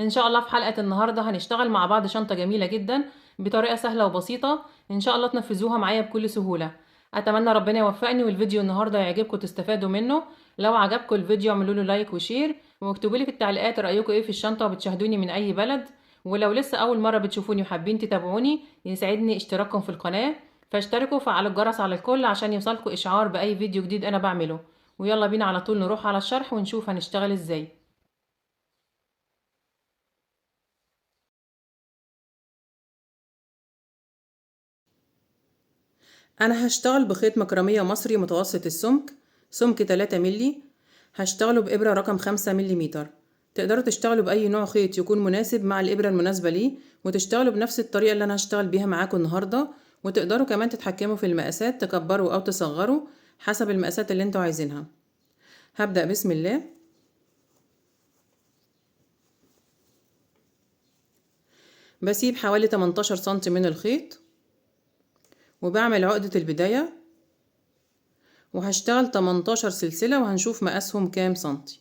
ان شاء الله في حلقة النهاردة هنشتغل مع بعض شنطة جميلة جدا بطريقة سهلة وبسيطة. ان شاء الله تنفذوها معايا بكل سهولة. اتمنى ربنا يوفقني والفيديو النهاردة يعجبكم وتستفادوا منه. لو عجبكم الفيديو اعملوا له لايك وشير، واكتبوا لي في التعليقات رأيكم ايه في الشنطة وبتشاهدوني من اي بلد. ولو لسه اول مرة بتشوفوني وحابين تتابعوني يسعدني اشتراككم في القناة، فاشتركوا وفعلوا الجرس على الكل عشان يوصلكوا اشعار باي فيديو جديد انا بعمله. ويلا بينا على طول نروح على الشرح ونشوف هنشتغل ازاي. انا هشتغل بخيط مكرمية مصري متوسط السمك، سمك 3 ملي. هشتغله بإبرة رقم 5 مليمتر. تقدروا تشتغلوا بأي نوع خيط يكون مناسب مع الإبرة المناسبة ليه، وتشتغلوا بنفس الطريقة اللي أنا هشتغل بيها معاكم النهاردة. وتقدروا كمان تتحكموا في المقاسات، تكبروا أو تصغروا حسب المقاسات اللي انتوا عايزينها. هبدأ بسم الله. بسيب حوالي 18 سنتي من الخيط وبعمل عقدة البداية، وهشتغل 18 سلسلة وهنشوف مقاسهم كام سنتي.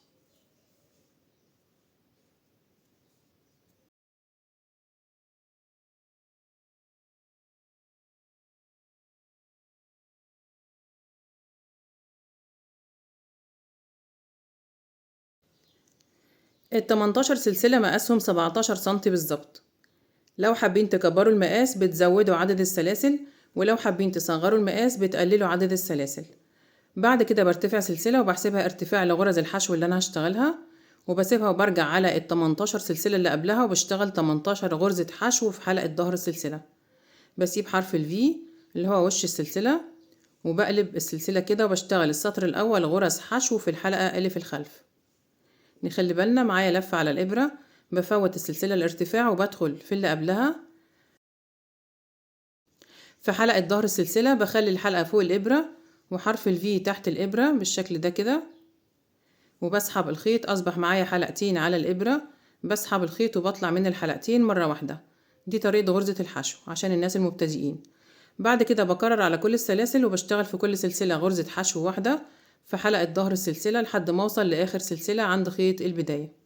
ال18 سلسلة مقاسهم 17 سنتي بالظبط. لو حابين تكبروا المقاس بتزودوا عدد السلاسل، ولو حابين تصغروا المقاس بتقللوا عدد السلاسل. بعد كده برتفع سلسلة وبحسبها ارتفاع لغرز الحشو اللي أنا هشتغلها، وبسيبها وبرجع على ال 18 سلسلة اللي قبلها وبشتغل 18 غرزة حشو في حلقة ظهر السلسلة. بسيب حرف ال V اللي هو وش السلسلة، وبقلب السلسلة كده وبشتغل السطر الأول غرز حشو في الحلقة اللي في الخلف. نخلي بالنا معايا لفة على الإبرة، بفوت السلسلة الارتفاع وبدخل في اللي قبلها. في حلقة ظهر السلسلة بخلي الحلقة فوق الإبرة وحرف ال V تحت الإبرة بالشكل ده كده، وبسحب الخيط. أصبح معايا حلقتين على الإبرة، بسحب الخيط وبطلع من الحلقتين مرة واحدة. دي طريقة غرزة الحشو عشان الناس المبتدئين. بعد كده بكرر على كل السلاسل وبشتغل في كل سلسلة غرزة حشو واحدة في حلقة ظهر السلسلة لحد ما أوصل لآخر سلسلة عند خيط البداية.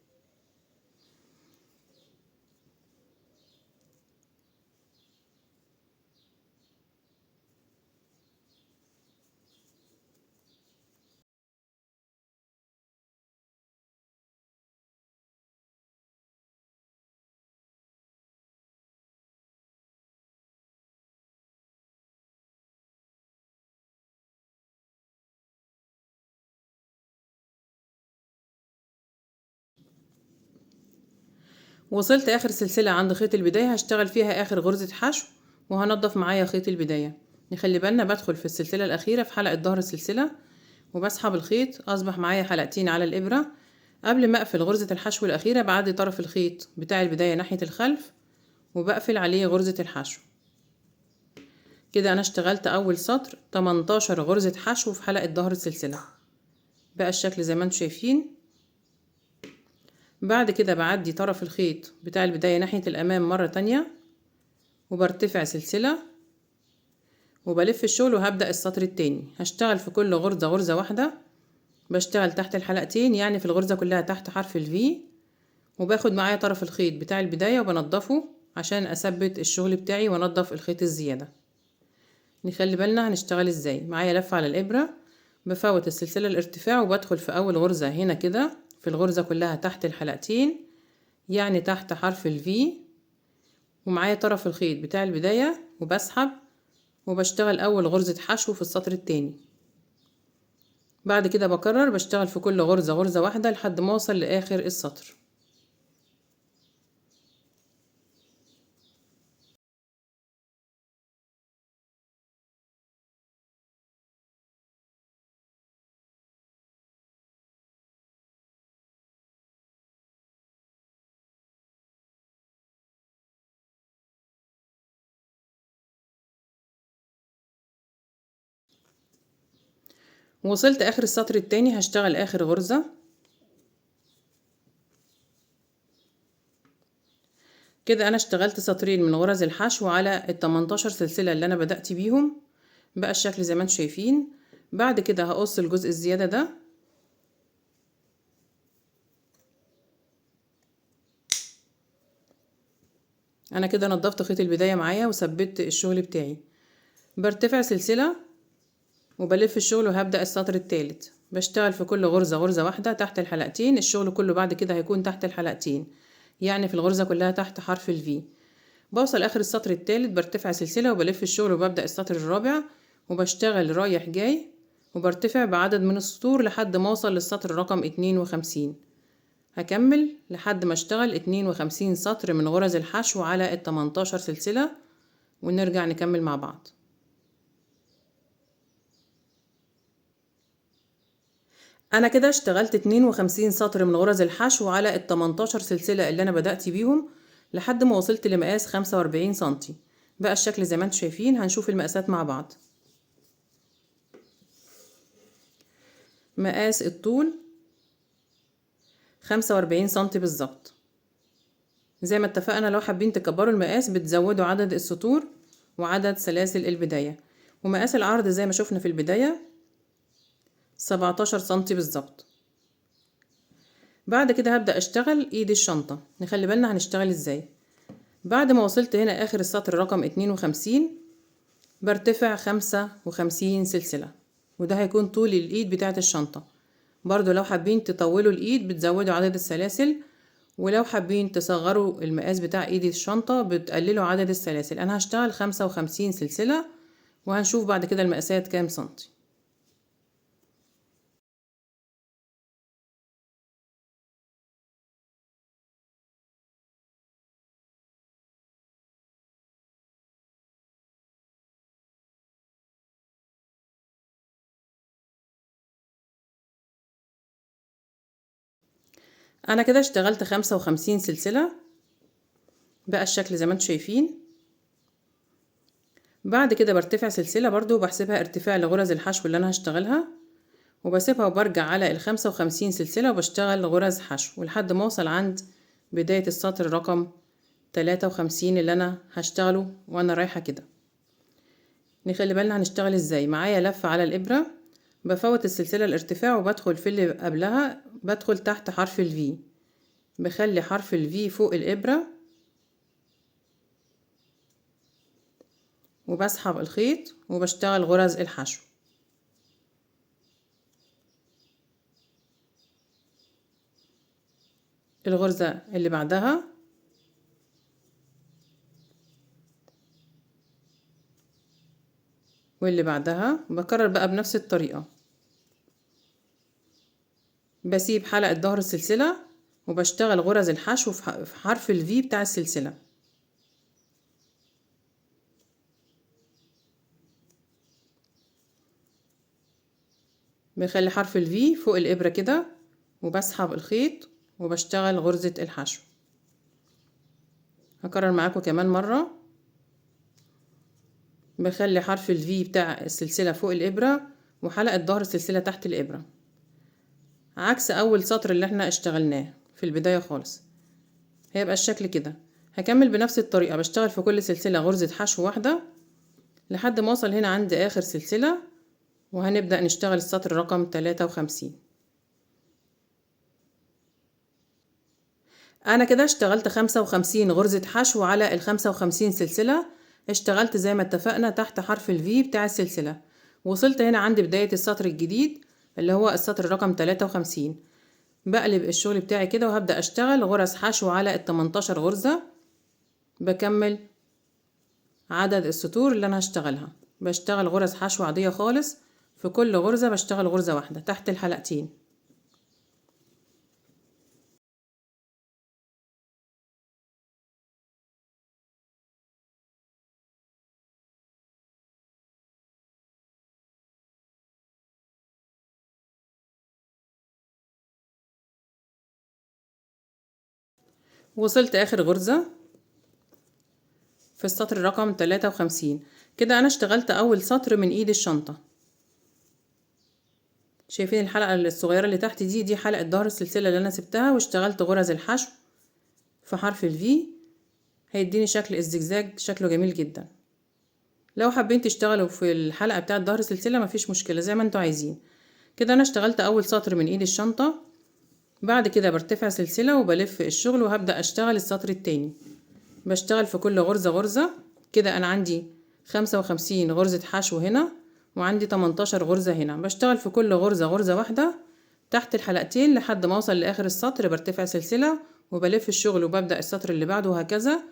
وصلت آخر سلسلة عند خيط البداية هشتغل فيها آخر غرزة حشو وهنضف معايا خيط البداية. نخلي بالنا بدخل في السلسلة الأخيرة في حلقة ظهر السلسلة وبسحب الخيط. أصبح معايا حلقتين على الإبرة. قبل ما أقفل غرزة الحشو الأخيرة بعدي طرف الخيط بتاع البداية ناحية الخلف وبقفل عليه غرزة الحشو. كده أنا اشتغلت أول سطر 18 غرزة حشو في حلقة ظهر السلسلة. بقى الشكل زي ما انتم شايفين. بعد كده بعدي طرف الخيط بتاع البداية ناحية الأمام مرة تانية وبرتفع سلسلة وبلف الشغل وهبدأ السطر التاني. هشتغل في كل غرزة غرزة واحدة، بشتغل تحت الحلقتين يعني في الغرزة كلها تحت حرف الفي، وباخد معايا طرف الخيط بتاع البداية وبنضفه عشان أثبت الشغل بتاعي وانضف الخيط الزيادة. نخلي بالنا هنشتغل ازاي. معايا لفة على الإبرة، بفوت السلسلة الارتفاع وبدخل في أول غرزة هنا كده في الغرزة كلها تحت الحلقتين يعني تحت حرف الفي، ومعايا طرف الخيط بتاع البداية وبسحب وبشتغل أول غرزة حشو في السطر التاني. بعد كده بكرر بشتغل في كل غرزة غرزة واحدة لحد ما اوصل لآخر السطر. وصلت آخر السطر التاني هشتغل آخر غرزة. كده أنا اشتغلت سطرين من غرز الحشو على ال18 سلسلة اللي أنا بدأت بيهم. بقى الشكل زي ما انتم شايفين. بعد كده هقص الجزء الزيادة ده انا كده نضفت خيط البداية معايا وثبت الشغل بتاعي. برتفع سلسلة وبلف الشغل وهبدأ السطر الثالث. بشتغل في كل غرزة غرزة واحدة تحت الحلقتين. الشغل كله بعد كده هيكون تحت الحلقتين، يعني في الغرزة كلها تحت حرف الفي. بوصل اخر السطر الثالث، برتفع سلسلة وبلف الشغل وببدأ السطر الرابع، وبشتغل رايح جاي وبرتفع بعدد من السطور لحد ما اوصل للسطر رقم 52. هكمل لحد ما اشتغل 52 سطر من غرز الحشو على ال 18 سلسلة، ونرجع نكمل مع بعض. انا كده اشتغلت 52 سطر من غرز الحشو على ال 18 سلسلة اللي انا بدأت بيهم لحد ما وصلت لمقاس 45 سنتي. بقى الشكل زي ما انتم شايفين. هنشوف المقاسات مع بعض. مقاس الطول 45 سنتي بالظبط. زي ما اتفقنا لو حابين تكبروا المقاس بتزودوا عدد السطور وعدد سلاسل البداية. ومقاس العرض زي ما شفنا في البداية 17 سنتي بالظبط. بعد كده هبدأ اشتغل ايد الشنطة. نخلي بالنا هنشتغل ازاي. بعد ما وصلت هنا اخر السطر رقم 52 برتفع 55 سلسلة، وده هيكون طول الايد بتاعة الشنطة. برضو لو حابين تطولوا الايد بتزودوا عدد السلاسل، ولو حابين تصغروا المقاس بتاع ايد الشنطة بتقللوا عدد السلاسل. انا هشتغل 55 سلسلة وهنشوف بعد كده المقاسات كام سنتي. انا كده اشتغلت 55 سلسلة. بقى الشكل زي ما انتم شايفين. بعد كده برتفع سلسلة برضو وبحسبها ارتفاع لغرز الحشو اللي انا هشتغلها، وبسيبها وبرجع على ال 55 سلسلة وبشتغل غرز حشو لحد ما اوصل عند بداية السطر رقم 53 اللي انا هشتغله وانا رايحة كده. نخلي بالنا هنشتغل ازاي. معايا لفة على الابرة، بفوت السلسلة الارتفاع وبدخل في اللي قبلها، بدخل تحت حرف الفي، بخلي حرف الفي فوق الابرة وبسحب الخيط وبشتغل غرز الحشو. الغرزة اللي بعدها واللي بعدها بكرر بقى بنفس الطريقة. بسيب حلقة ظهر السلسلة وبشتغل غرز الحشو في حرف الفي بتاع السلسلة. بخلي حرف الفي فوق الإبرة كده وبسحب الخيط وبشتغل غرزة الحشو. هكرر معاكم كمان مرة. بخلي حرف الفي بتاع السلسلة فوق الإبرة وحلقة ظهر السلسلة تحت الإبرة، عكس أول سطر اللي احنا اشتغلناه في البداية خالص. هيبقى الشكل كده. هكمل بنفس الطريقة، بشتغل في كل سلسلة غرزة حشو واحدة لحد ما اوصل هنا عند آخر سلسلة، وهنبدأ نشتغل السطر رقم 53. انا كده اشتغلت 55 غرزة حشو على ال 55 سلسلة. اشتغلت زي ما اتفقنا تحت حرف الفي بتاع السلسلة. وصلت هنا عند بداية السطر الجديد اللي هو السطر رقم 53. بقلب الشغل بتاعي كده وهبدأ اشتغل غرز حشو على ال 18 غرزة. بكمل عدد السطور اللي انا هشتغلها. بشتغل غرز حشو عادية خالص، في كل غرزة بشتغل غرزة واحدة تحت الحلقتين. وصلت اخر غرزة في السطر رقم 53. كده انا اشتغلت اول سطر من ايد الشنطة. شايفين الحلقة الصغيرة اللي تحت دي حلقة ظهر السلسلة اللي انا سبتها، واشتغلت غرز الحشو في حرف الفي. هيديني شكل الزجزاج، شكله جميل جدا. لو حابين تشتغلوا في الحلقة بتاعة ظهر السلسلة مفيش مشكلة، زي ما انتوا عايزين. كده انا اشتغلت اول سطر من ايد الشنطة. بعد كده برتفع سلسلة وبلف الشغل وهبدأ اشتغل السطر التاني. بشتغل في كل غرزة غرزة. كده انا عندي 55 غرزة حشو هنا، وعندي 18 غرزة هنا. بشتغل في كل غرزة غرزة واحدة تحت الحلقتين لحد ما اوصل لاخر السطر. برتفع سلسلة وبلف الشغل وببدأ السطر اللي بعده، وهكذا.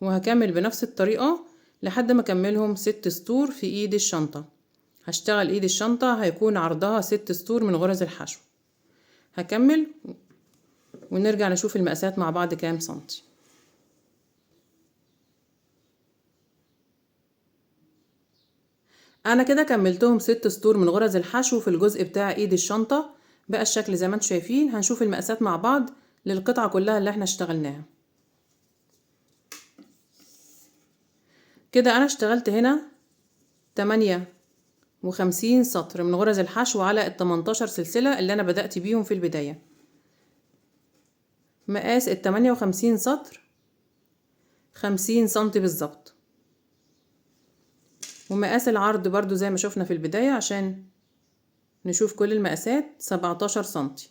وهكمل بنفس الطريقة لحد ما اكملهم 6 سطور في ايد الشنطة. هشتغل ايد الشنطة هيكون عرضها 6 سطور من غرز الحشو. هكمل ونرجع نشوف المقاسات مع بعض كام سنتي. انا كده كملتهم 6 سطور من غرز الحشو في الجزء بتاع ايد الشنطة. بقى الشكل زي ما انتم شايفين. هنشوف المقاسات مع بعض للقطعة كلها اللي احنا اشتغلناها. كده انا اشتغلت هنا 58 سطر من غرز الحشو على ال 18 سلسلة اللي انا بدأت بيهم في البداية. مقاس ال 58 سطر 50 سنتي بالظبط، ومقاس العرض برضو زي ما شفنا في البداية عشان نشوف كل المقاسات 17 سنتي.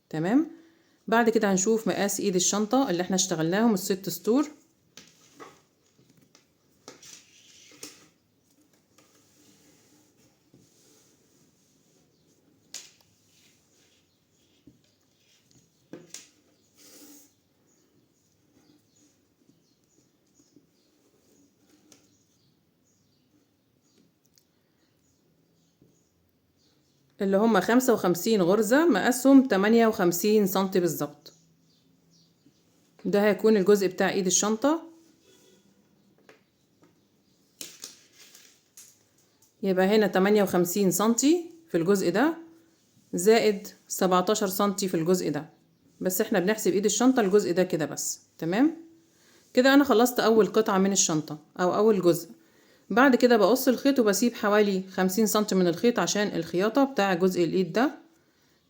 تمام. بعد كده هنشوف مقاس ايد الشنطة اللي احنا اشتغلناهم الست سطور. اللي هما 55 غرزة مقاسهم 58 سنتي بالظبط. ده هيكون الجزء بتاع ايد الشنطة. يبقى هنا 58 سنتي في الجزء ده زائد 17 سنتي في الجزء ده، بس احنا بنحسب ايد الشنطة الجزء ده كده بس. تمام. كده انا خلصت اول قطعة من الشنطة او اول جزء. بعد كده بقص الخيط وبسيب حوالي 50 سنتي من الخيط عشان الخياطة بتاع جزء الايد ده.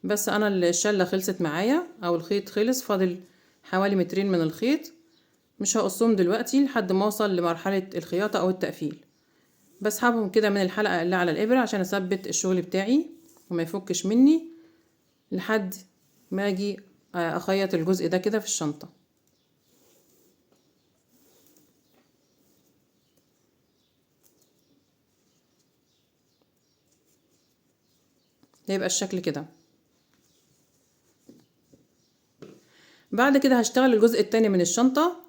بس انا الشلة خلصت معايا او الخيط خلص، فاضل حوالي مترين من الخيط. مش هقصهم دلوقتي لحد ما اوصل لمرحلة الخياطة او التقفيل. بسحبهم كده من الحلقة اللي على الابرة عشان اثبت الشغل بتاعي وما يفكش مني لحد ما اجي اخيط الجزء ده كده في الشنطة. يبقى الشكل كده. بعد كده هشتغل الجزء التاني من الشنطة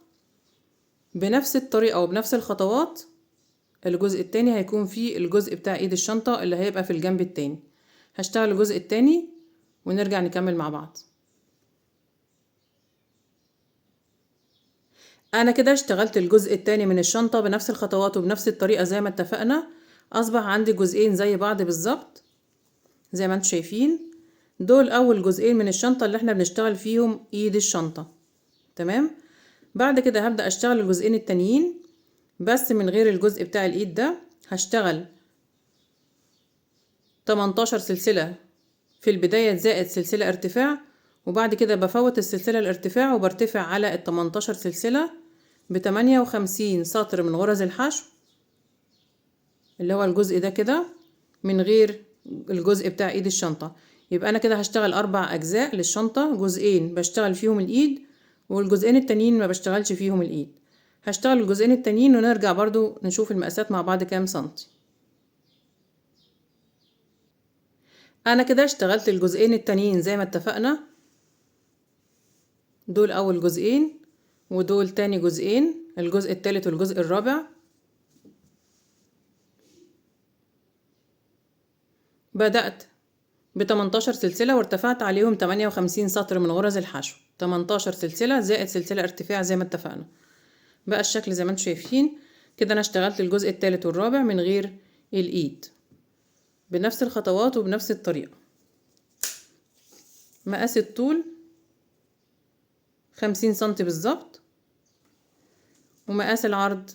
بنفس الطريقة وبنفس الخطوات. الجزء التاني هيكون فيه الجزء بتاع ايد الشنطة اللي هيبقى في الجنب التاني. هشتغل الجزء التاني ونرجع نكمل مع بعض. انا كده اشتغلت الجزء التاني من الشنطة بنفس الخطوات وبنفس الطريقة زي ما اتفقنا. اصبح عندي جزئين زي بعض بالظبط زي ما انتم شايفين. دول اول جزئين من الشنطة اللي احنا بنشتغل فيهم ايد الشنطة. تمام. بعد كده هبدأ اشتغل الجزئين التانيين بس من غير الجزء بتاع الايد ده. هشتغل 18 سلسلة في البداية زائد سلسلة ارتفاع، وبعد كده بفوت السلسلة الارتفاع وبرتفع على ال 18 سلسلة ب 58 سطر من غرز الحشو اللي هو الجزء ده كده من غير الجزء بتاع ايد الشنطة. يبقى انا كده هشتغل 4 اجزاء للشنطة، جزئين بشتغل فيهم الايد والجزئين التانيين ما بشتغلش فيهم الايد. هشتغل الجزئين التانيين ونرجع برضو نشوف المقاسات مع بعض كام سنتي. انا كده اشتغلت الجزئين التانيين زي ما اتفقنا. دول اول جزئين ودول تاني جزئين، الجزء التالت والجزء الرابع. بدأت ب 18 سلسلة وارتفعت عليهم 58 سطر من غرز الحشو. 18 سلسلة زائد سلسلة ارتفاع زي ما اتفقنا. بقى الشكل زي ما انتم شايفين كده. انا اشتغلت الجزء التالت والرابع من غير الايد بنفس الخطوات وبنفس الطريقة. مقاس الطول 50 سنتي بالظبط، ومقاس العرض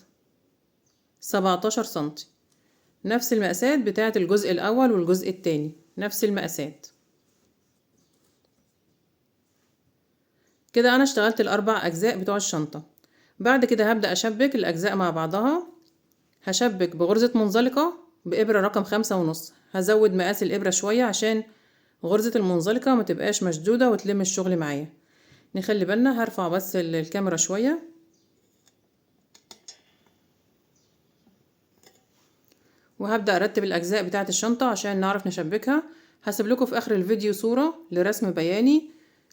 17 سنتي. نفس المقاسات بتاعة الجزء الأول والجزء التاني، نفس المقاسات. كده أنا اشتغلت الأربع أجزاء بتوع الشنطة. بعد كده هبدأ أشبك الأجزاء مع بعضها. هشبك بغرزة منزلقة بإبرة رقم 5.5. هزود مقاس الإبرة شوية عشان غرزة المنزلقة ما تبقاش مشدودة وتلم الشغل معايا. نخلي بالنا. هرفع بس الكاميرا شوية. وهبدأ ارتب الاجزاء بتاعة الشنطة عشان نعرف نشبكها. هسيب لكم في اخر الفيديو صورة لرسم بياني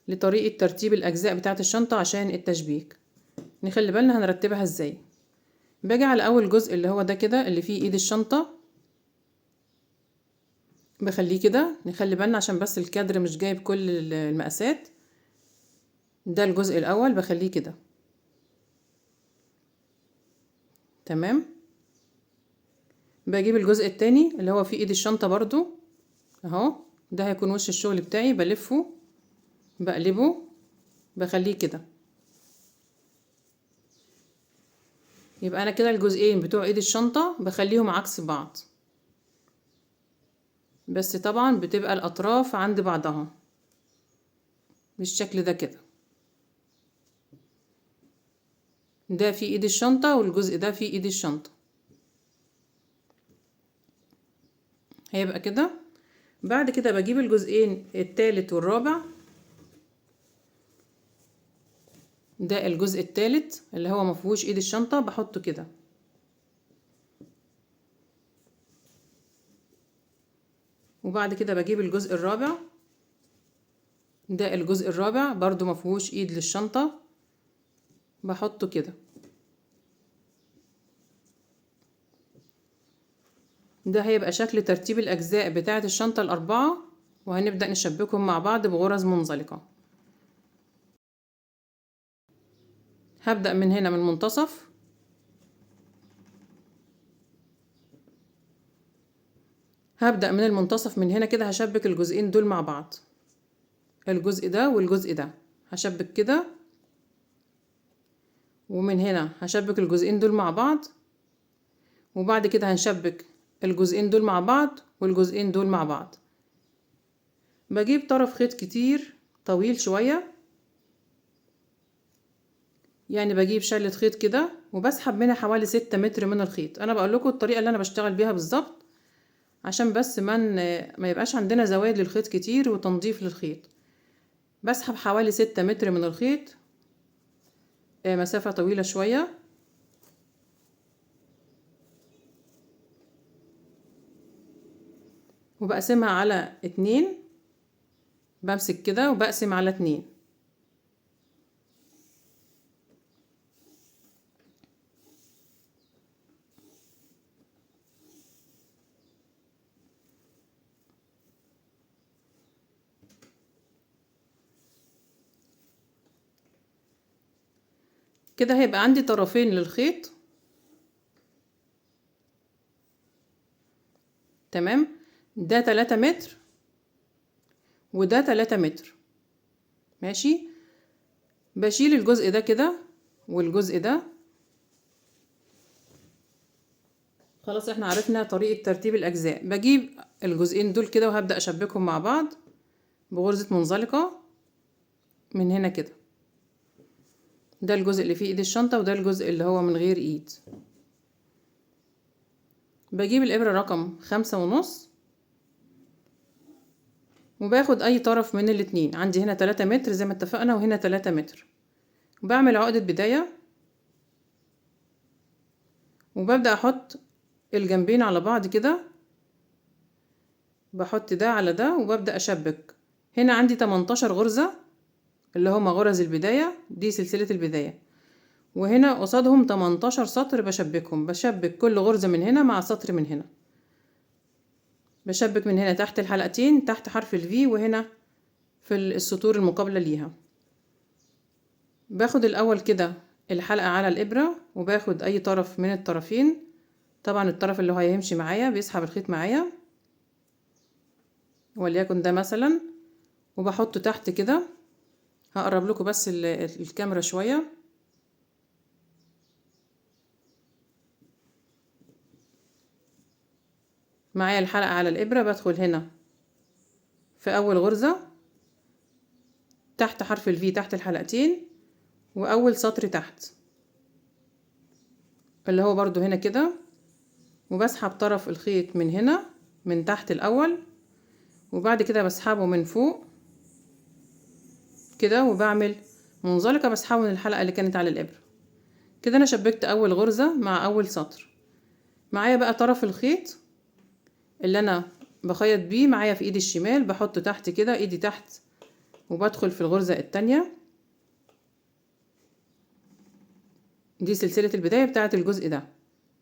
لطريقة ترتيب الاجزاء بتاعة الشنطة عشان التشبيك. نخلي بالنا هنرتبها ازاي. باجي على اول جزء اللي هو ده كده اللي فيه ايد الشنطة، بخليه كده. نخلي بالنا عشان بس الكادر مش جايب كل المقاسات. ده الجزء الاول بخليه كده تمام. بجيب الجزء التاني اللي هو فيه ايد الشنطة برضو اهو، ده هيكون وش الشغل بتاعي. بلفه بقلبه بخليه كده. يبقى انا كده الجزئين بتوع ايد الشنطة بخليهم عكس بعض، بس طبعا بتبقى الاطراف عند بعضها بالشكل ده كده. ده في ايد الشنطة والجزء ده في ايد الشنطة، هيبقى كده. بعد كده بجيب الجزئين التالت والرابع. ده الجزء التالت اللي هو مفيهوش ايد الشنطة، بحطه كده. وبعد كده بجيب الجزء الرابع. ده الجزء الرابع برضو مفيهوش ايد للشنطة، بحطه كده. ده هيبقى شكل ترتيب الأجزاء بتاعة الشنطة الأربعة، وهنبدأ نشبكهم مع بعض بغرز منزلقة. هبدأ من هنا من المنتصف، هبدأ من المنتصف من هنا كده. هشبك الجزئين دول مع بعض، الجزء ده والجزء ده هشبك كده. ومن هنا هشبك الجزئين دول مع بعض، وبعد كده هنشبك الجزئين دول مع بعض والجزئين دول مع بعض. بجيب طرف خيط كتير طويل شوية، يعني بجيب شلة خيط كده وبسحب منها حوالي 6 متر من الخيط. انا بقول لكم الطريقة اللي انا بشتغل بيها بالظبط عشان بس ما يبقاش عندنا زوايد للخيط كتير وتنظيف للخيط. بسحب حوالي 6 متر من الخيط، مسافة طويلة شوية. وبقسمها على 2، بمسك كده وبقسم على 2. كده هيبقى عندي طرفين للخيط تمام. ده 3 متر وده 3 متر ماشي. بشيل الجزء ده كده والجزء ده. خلاص احنا عرفنا طريقة ترتيب الأجزاء. بجيب الجزئين دول كده وهبدأ أشبكهم مع بعض بغرزة منزلقة من هنا كده. ده الجزء اللي فيه ايد الشنطة وده الجزء اللي هو من غير ايد. بجيب الإبرة رقم 5.5 وباخد أي طرف من الاتنين. عندي هنا 3 متر زي ما اتفقنا وهنا 3 متر. بعمل عقدة بداية وببدأ أحط الجنبين على بعض كده. بحط ده على ده وببدأ أشبك. هنا عندي 18 غرزة اللي هما غرز البداية، دي سلسلة البداية. وهنا قصادهم 18 سطر بشبكهم. بشبك كل غرزة من هنا مع سطر من هنا. بشبك من هنا تحت الحلقتين تحت حرف الفي، وهنا في السطور المقابلة ليها. باخد الأول كده الحلقة على الإبرة وباخد أي طرف من الطرفين. طبعا الطرف اللي هو هيمشي معايا بيسحب الخيط معايا، وليكن ده مثلا، وبحطه تحت كده. هقرب لكم بس الكاميرا شوية. معايا الحلقة على الإبرة، بدخل هنا في أول غرزة تحت حرف الفي تحت الحلقتين، وأول سطر تحت اللي هو برضو هنا كده. وبسحب طرف الخيط من هنا من تحت الأول، وبعد كده بسحبه من فوق كده وبعمل منزلقة بسحبه من الحلقة اللي كانت على الإبرة كده. أنا شبكت أول غرزة مع أول سطر. معايا بقى طرف الخيط اللي انا بخيط بيه معايا في ايدي الشمال بحطه تحت كده، ايدي تحت، وبدخل في الغرزة التانية. دي سلسلة البداية بتاعة الجزء ده،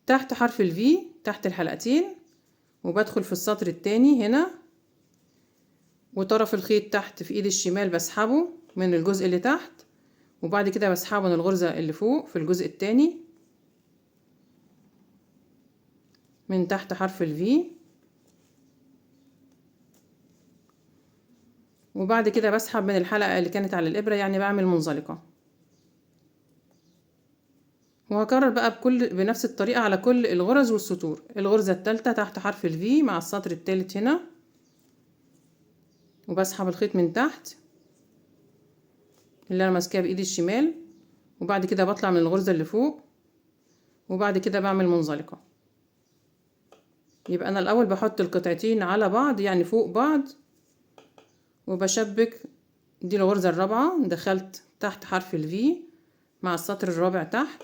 تحت حرف الفي تحت الحلقتين، وبدخل في السطر التاني هنا، وطرف الخيط تحت في ايدي الشمال بسحبه من الجزء اللي تحت، وبعد كده بسحبه من الغرزة اللي فوق في الجزء التاني من تحت حرف الفي، وبعد كده بسحب من الحلقة اللي كانت على الإبرة، يعني بعمل منزلقة. وهكرر بقى بنفس الطريقة على كل الغرز والسطور. الغرزة التالتة تحت حرف الفي مع السطر التالت هنا، وبسحب الخيط من تحت اللي انا ماسكاه بايدي الشمال، وبعد كده بطلع من الغرزة اللي فوق، وبعد كده بعمل منزلقة. يبقى انا الاول بحط القطعتين على بعض يعني فوق بعض، وبشبك. دي الغرزة الرابعة، دخلت تحت حرف الفي مع السطر الرابع تحت،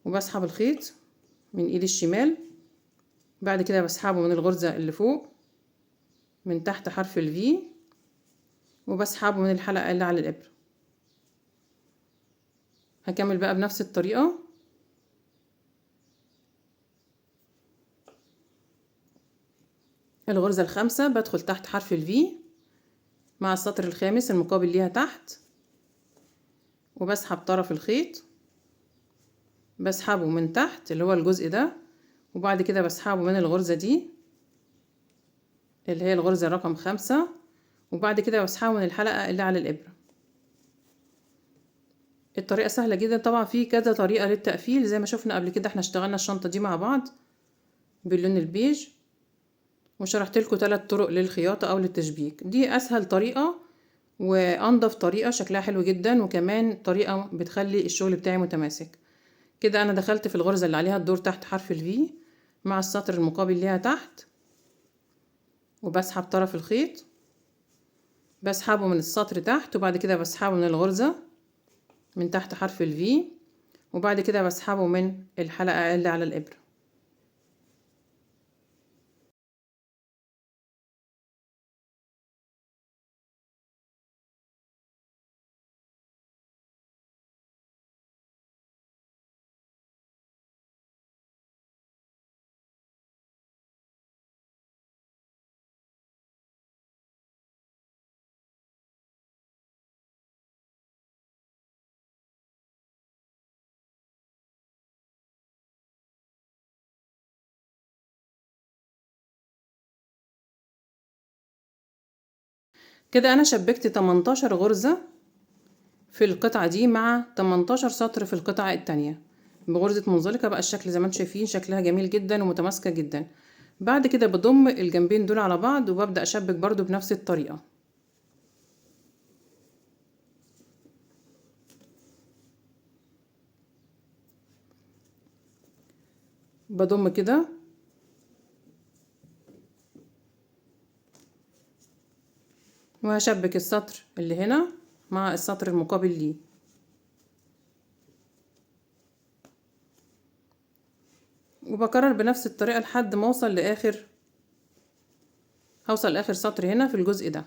وبسحب الخيط من ايدي الشمال، بعد كده بسحبه من الغرزة اللي فوق من تحت حرف الفي، وبسحبه من الحلقة اللي على الإبرة. هكمل بقى بنفس الطريقة. الغرزة الخامسة بدخل تحت حرف الفي مع السطر الخامس المقابل ليها تحت، وبسحب طرف الخيط، بسحبه من تحت اللي هو الجزء ده، وبعد كده بسحبه من الغرزة دي اللي هي الغرزة رقم 5، وبعد كده بسحبه من الحلقة اللي على الإبرة. الطريقة سهلة جدا طبعا، في كذا طريقة للتقفيل زي ما شفنا قبل كده. احنا اشتغلنا الشنطة دي مع بعض باللون البيج، وشرحت لكم 3 طرق للخياطة او للتشبيك. دي اسهل طريقة وانضف طريقة، شكلها حلو جدا، وكمان طريقة بتخلي الشغل بتاعي متماسك. كده انا دخلت في الغرزة اللي عليها الدور تحت حرف الفي مع السطر المقابل ليها تحت، وبسحب طرف الخيط، بسحبه من السطر تحت، وبعد كده بسحبه من الغرزة من تحت حرف الفي، وبعد كده بسحبه من الحلقة اللي على الإبرة. كده انا شبكت 18 غرزة في القطعة دي مع 18 سطر في القطعة التانية بغرزة منزلقة. بقى الشكل زي ما انتم شايفين شكلها جميل جدا ومتماسكة جدا. بعد كده بضم الجنبين دول على بعض، وببدأ اشبك برضو بنفس الطريقة. بضم كده، وهشبك السطر اللي هنا مع السطر المقابل ليه، وبكرر بنفس الطريقة لحد ما هوصل لاخر سطر هنا في الجزء ده.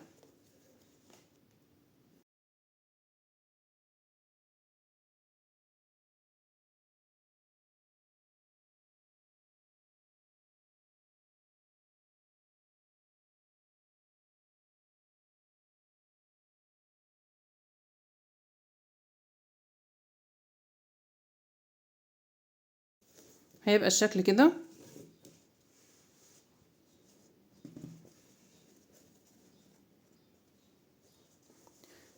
هيبقى الشكل كده.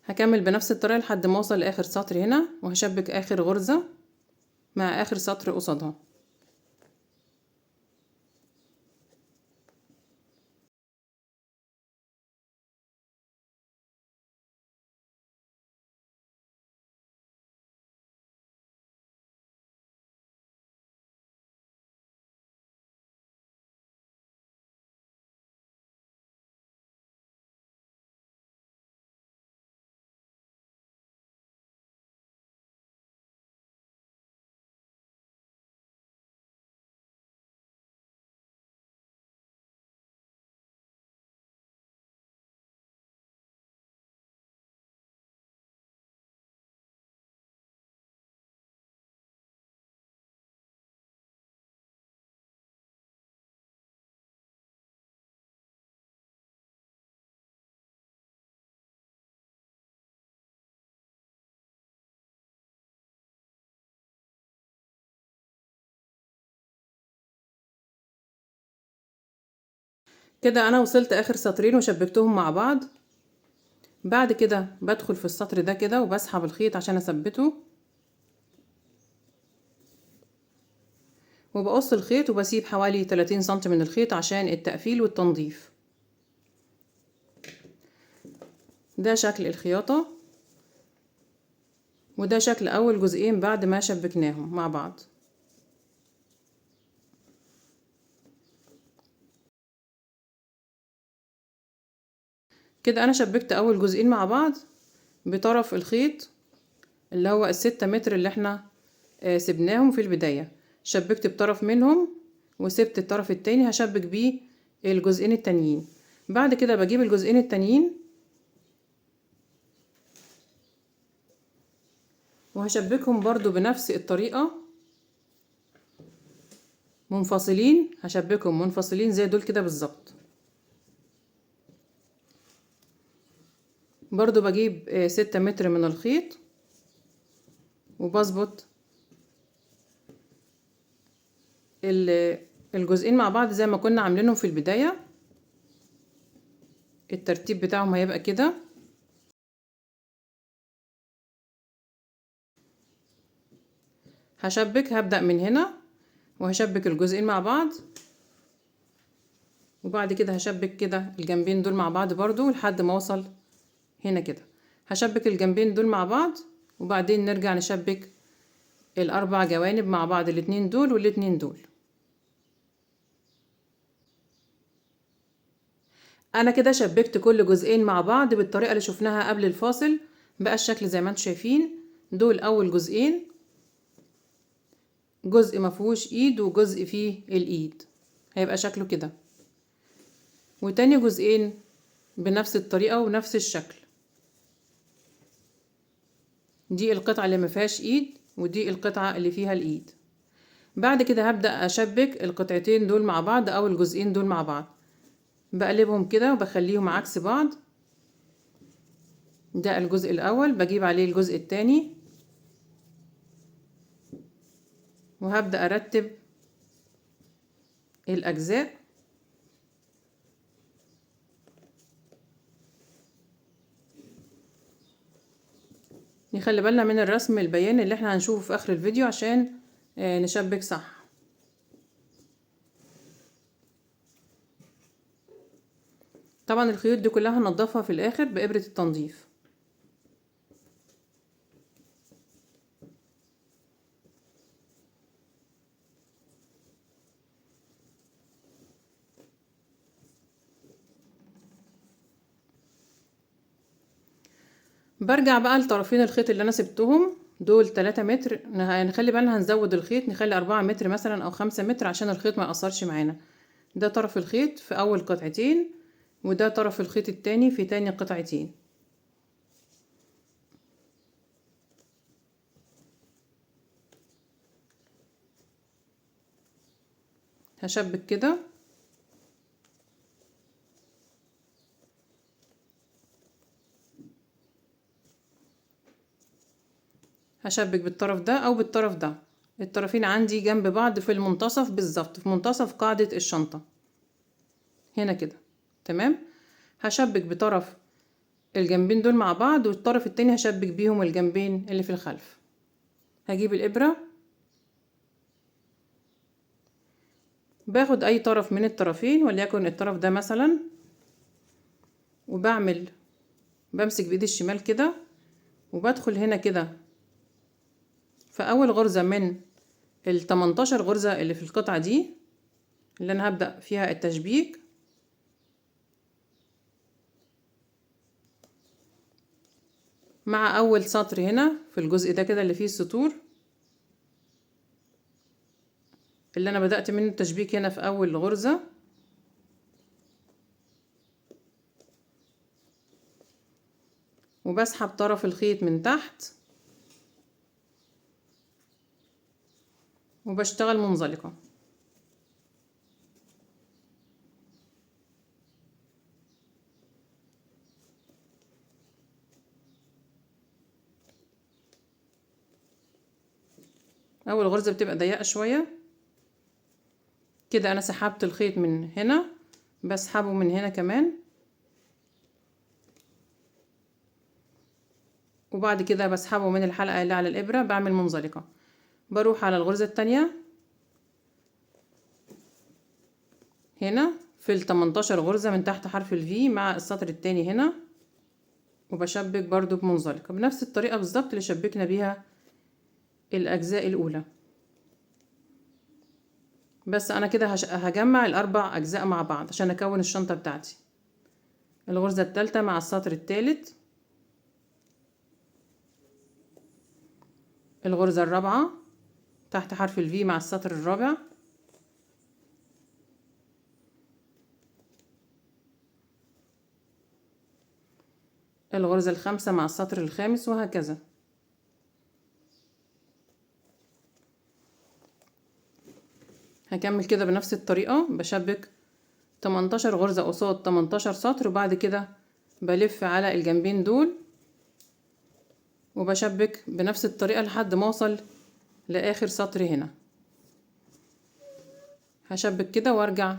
هكمل بنفس الطريقة لحد ما اوصل لاخر سطر هنا، وهشبك اخر غرزة مع اخر سطر قصادها. كده انا وصلت اخر سطرين وشبكتهم مع بعض. بعد كده بدخل في السطر ده كده وبسحب الخيط عشان اثبته، وبقص الخيط وبسيب حوالي 30 سنتي من الخيط عشان التقفيل والتنظيف. ده شكل الخياطة، وده شكل اول جزئين بعد ما شبكناهم مع بعض. كده انا شبكت اول جزئين مع بعض بطرف الخيط اللي هو ال6 متر اللي احنا سبناهم في البداية. شبكت بطرف منهم وسبت الطرف التاني هشبك بيه الجزئين التانيين. بعد كده بجيب الجزئين التانيين وهشبكهم برضو بنفس الطريقة منفصلين، هشبكهم منفصلين زي دول كده بالظبط. برضو بجيب 6 متر من الخيط وبظبط الجزئين مع بعض زي ما كنا عاملينهم في البداية. الترتيب بتاعهم هيبقى كده. هبدأ من هنا وهشبك الجزئين مع بعض، وبعد كده هشبك كده الجنبين دول مع بعض برضو لحد ما اوصل هنا كده. هشبك الجنبين دول مع بعض وبعدين نرجع نشبك الاربع جوانب مع بعض، الاتنين دول والاتنين دول. انا كده شبكت كل جزئين مع بعض بالطريقة اللي شفناها قبل الفاصل. بقى الشكل زي ما انتم شايفين. دول اول جزئين، جزء مفهوش ايد وجزء فيه الايد، هيبقى شكله كده. وتاني جزئين بنفس الطريقة ونفس الشكل. دي القطعة اللي مفيهاش ايد ودي القطعة اللي فيها الايد. بعد كده هبدأ اشبك القطعتين دول مع بعض او الجزئين دول مع بعض. بقلبهم كده وبخليهم عكس بعض. ده الجزء الاول، بجيب عليه الجزء التاني وهبدأ ارتب الاجزاء. نخلي بالنا من الرسم البياني اللي احنا هنشوفه في اخر الفيديو عشان نشبك صح. طبعا الخيوط دي كلها هنضفها في الاخر بإبرة التنظيف. برجع بقى لطرفين الخيط اللي انا سبتهم دول 3 متر. نخلي بالنا هنزود الخيط، نخلي 4 متر مثلا او 5 متر عشان الخيط ما يقصرش معانا. ده طرف الخيط في اول قطعتين، وده طرف الخيط التاني في تاني قطعتين. هشبك كده هشبك بالطرف ده او بالطرف ده. الطرفين عندي جنب بعض في المنتصف بالظبط، في منتصف قاعدة الشنطة هنا كده. تمام. هشبك بطرف الجنبين دول مع بعض، والطرف التاني هشبك بيهم الجنبين اللي في الخلف. هجيب الإبرة، باخد اي طرف من الطرفين وليكن الطرف ده مثلا، بمسك بايدي الشمال كده وبدخل هنا كده في اول غرزة من ال18 غرزة اللي في القطعة دي اللي انا هبدأ فيها التشبيك. مع اول سطر هنا في الجزء ده كده اللي فيه السطور اللي انا بدأت منه التشبيك هنا في اول غرزة، وبسحب طرف الخيط من تحت وبشتغل منزلقة. اول غرزة بتبقى ضيقة شوية كده. انا سحبت الخيط من هنا، بسحبه من هنا كمان، وبعد كده بسحبه من الحلقة اللي على الإبرة، بعمل منزلقة. بروح على الغرزة التانية هنا في 18 غرزة من تحت حرف الفي مع السطر التاني هنا، وبشبك برضو بمنزلقة بنفس الطريقة بالظبط اللي شبكنا بيها الأجزاء الأولى. بس أنا كده هجمع الأربع أجزاء مع بعض عشان أكون الشنطة بتاعتي. الغرزة التالتة مع السطر التالت، الغرزة الرابعة تحت حرف الفي مع السطر الرابع، الغرزة الخامسة مع السطر الخامس، وهكذا. هكمل كده بنفس الطريقة، بشبك 18 غرزة قصاد 18 سطر، وبعد كده بلف على الجنبين دول وبشبك بنفس الطريقة لحد ما اوصل لاخر سطر هنا. هشبك كده وارجع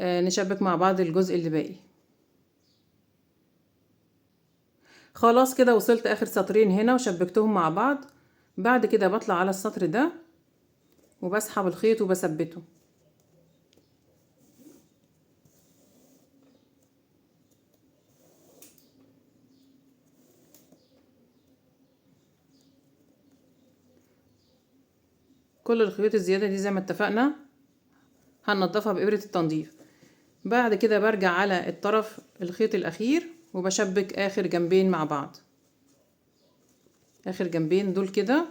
نشبك مع بعض الجزء اللي باقي. خلاص كده وصلت اخر سطرين هنا وشبكتهم مع بعض. بعد كده بطلع على السطر ده وبسحب الخيط وبثبته. كل الخيوط الزيادة دي زي ما اتفقنا هننضفها بإبرة التنظيف. بعد كده برجع على الطرف الخيط الأخير وبشبك آخر جنبين مع بعض، آخر جنبين دول كده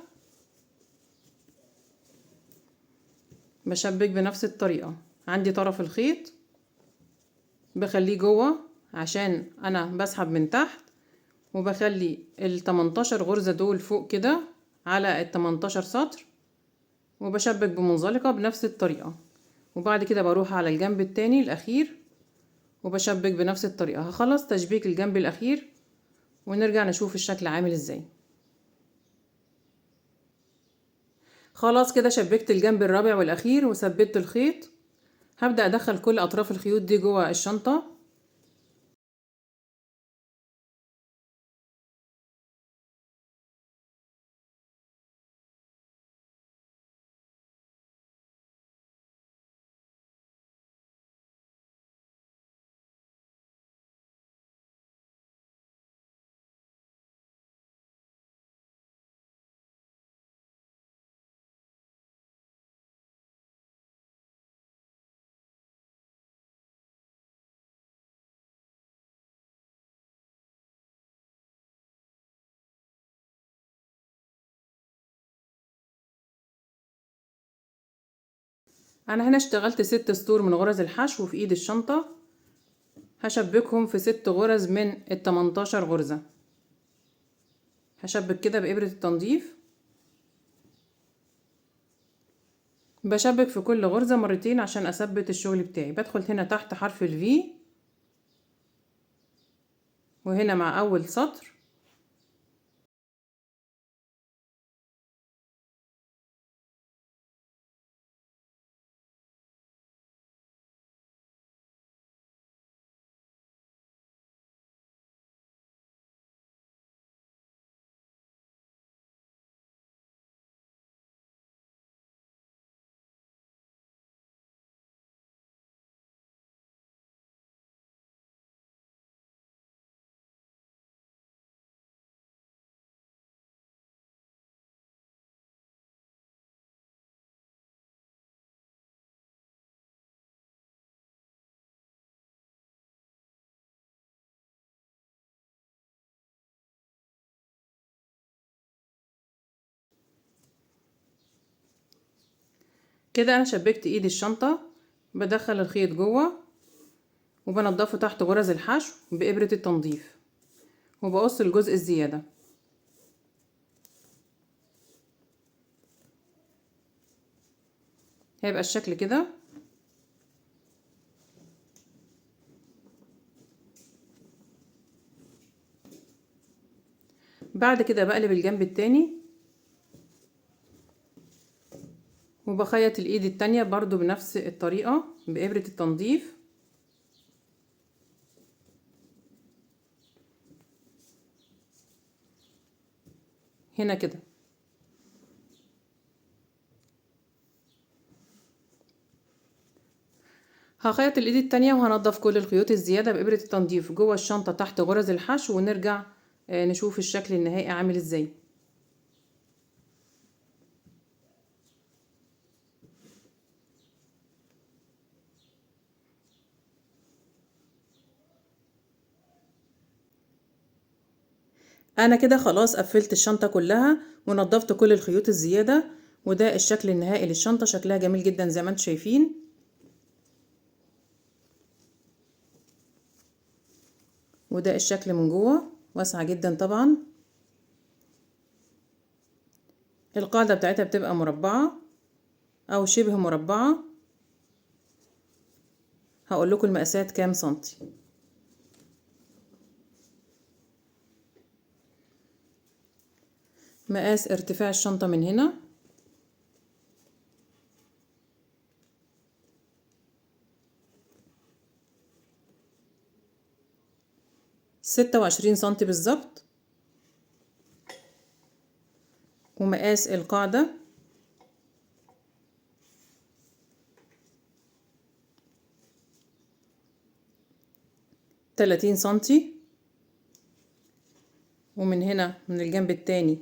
بشبك بنفس الطريقة. عندي طرف الخيط بخليه جوه عشان أنا بسحب من تحت، وبخلي 18 غرزة دول فوق كده على 18 سطر، وبشبك بمنزلقة بنفس الطريقة. وبعد كده بروح على الجنب التاني الأخير وبشبك بنفس الطريقة. هخلص تشبيك الجنب الأخير ونرجع نشوف الشكل عامل ازاي. خلاص كده شبكت الجنب الرابع والأخير وثبت الخيط. هبدأ أدخل كل أطراف الخيوط دي جوه الشنطة. أنا هنا اشتغلت 6 سطور من غرز الحشو في إيد الشنطة، هشبكهم في 6 غرز من 18 غرزة. هشبك كده بإبرة التنظيف، بشبك في كل غرزة مرتين عشان أثبت الشغل بتاعي. بدخل هنا تحت حرف الفي، وهنا مع أول سطر، كده أنا شبكت إيد الشنطة. بدخل الخيط جوه وبنضفه تحت غرز الحشو بإبرة التنظيف، وبقص الجزء الزيادة. هيبقى الشكل كده. بعد كده بقلب الجنب التاني وبخيط الإيد التانية برضو بنفس الطريقة بإبرة التنظيف. هنا كده. هخيط الايد التانية وهنضف كل الخيوط الزيادة بإبرة التنظيف جوه الشنطة تحت غرز الحشو، ونرجع نشوف الشكل النهائي عامل ازاي. انا كده خلاص قفلت الشنطة كلها ونضفت كل الخيوط الزيادة، وده الشكل النهائي للشنطة. شكلها جميل جدا زي ما انتم شايفين. وده الشكل من جوه، واسعة جدا طبعا. القاعدة بتاعتها بتبقى مربعة او شبه مربعة. هقول لكم المقاسات كام سنتي. مقاس ارتفاع الشنطة من هنا 26 سنتي بالظبط. ومقاس القاعدة 30 سنتي. ومن هنا من الجنب التاني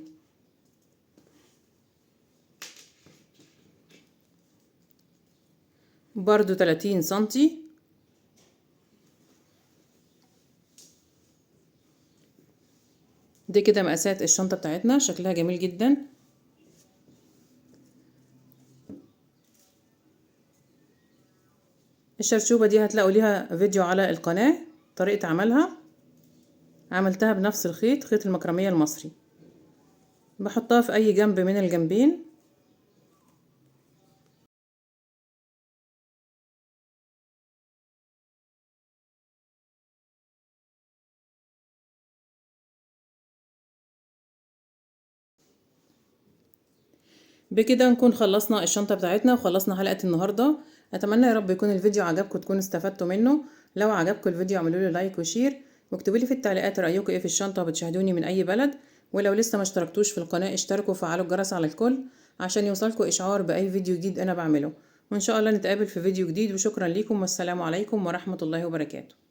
برضو 30 سنتي. دي كده مقاسات الشنطة بتاعتنا، شكلها جميل جدا. الشرشوبة دي هتلاقوا ليها فيديو على القناة طريقة عملها، عملتها بنفس الخيط، خيط المكرمية المصري. بحطها في اي جنب من الجنبين. بكده نكون خلصنا الشنطة بتاعتنا وخلصنا حلقة النهاردة. اتمنى يا رب يكون الفيديو عجبكم، تكونوا استفدتوا منه. لو عجبكم الفيديو اعملوا له لايك وشير، واكتبوا لي في التعليقات رأيكم ايه في الشنطة وبتشاهدوني من اي بلد. ولو لسه ما اشتركتوش في القناة اشتركوا وفعلوا الجرس على الكل عشان يوصلكم اشعار باي فيديو جديد انا بعمله. وان شاء الله نتقابل في فيديو جديد، وشكرا ليكم والسلام عليكم ورحمة الله وبركاته.